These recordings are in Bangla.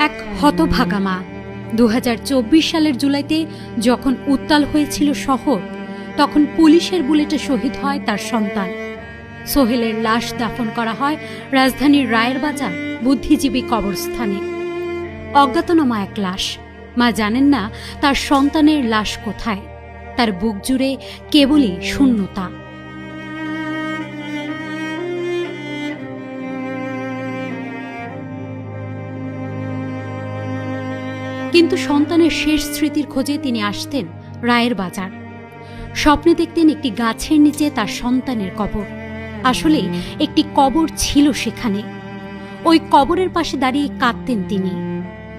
এক হতভাগা মা। 2024 সালের জুলাইতে যখন উত্তাল হয়েছিল শহর, তখন পুলিশের বুলেটে শহীদ হয় তার সন্তান। সোহেলের লাশ দাফন করা হয় রাজধানীর রায়ের বাজার বুদ্ধিজীবী কবরস্থানে। অজ্ঞাতনামা এক লাশ। মা জানেন না তার সন্তানের লাশ কোথায়। তার বুক জুড়ে কেবলই শূন্যতা। কিন্তু সন্তানের শেষ স্মৃতির খোঁজে তিনি আসতেন রায়ের বাজার। স্বপ্নে দেখতেন একটি গাছের নিচে তার সন্তানের কবর। আসলে একটি কবর ছিল সেখানে। ওই কবরের পাশে দাঁড়িয়ে কাঁদতেন তিনি।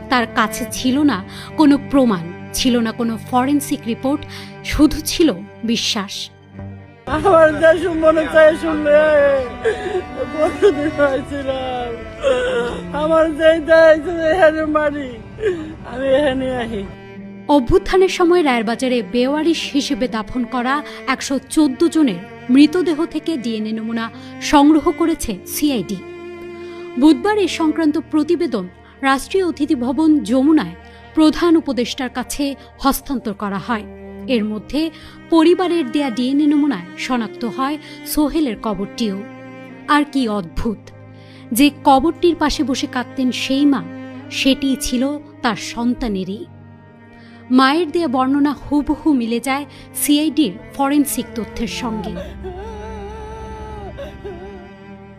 তার কাছে ছিল না কোনো প্রমাণ, ছিল না কোনো ফরেনসিক রিপোর্ট, শুধু ছিল বিশ্বাস। আমার দেশ মনে চায় শুনলে কতদিন হয়েছিলাম, আমার যেই দেয় এখানে মারি, আমি এখানে আহি। অভ্যুত্থানের সময় রায়ের বাজারে বেওয়ারিশ হিসেবে দাফন করা 114 জনের মৃতদেহ থেকে ডিএনএ নমুনা সংগ্রহ করেছে সিআইডি। বুধবার এ সংক্রান্ত প্রতিবেদন রাষ্ট্রীয় অতিথি ভবন যমুনায় প্রধান উপদেষ্টার কাছে হস্তান্তর করা হয়। এর মধ্যে পরিবারের দেয়া ডিএনএ নমুনায় শনাক্ত হয় সোহেলের কবরটিও। আর কি অদ্ভুত, যে কবরটির পাশে বসে কাঁদতেন সেই মা, সেটিই ছিল তার সন্তানেরই। মায়ের দেয়া বর্ণনা হুবহু মিলে যায় সিআইডির ফরেনসিক তথ্যের সঙ্গে।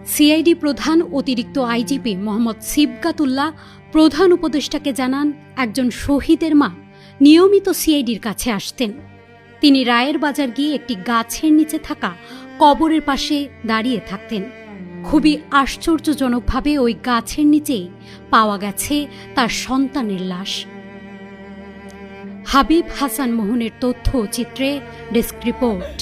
সিআইডি প্রধান অতিরিক্ত আইজিপি মোহাম্মদ সিবগাতুল্লাহ প্রধান উপদেষ্টাকে জানান, একজন শহীদের মা নিয়মিত সিআইডির কাছে আসতেন। তিনি রায়ের বাজার গিয়ে একটি গাছের নিচে থাকা কবরের পাশে দাঁড়িয়ে থাকতেন। খুবই আশ্চর্যজনকভাবে ওই গাছের নিচেই পাওয়া গেছে তার সন্তানের লাশ। হাবিব হাসান মোহনের তথ্য চিত্রে ডেস্ক রিপোর্ট।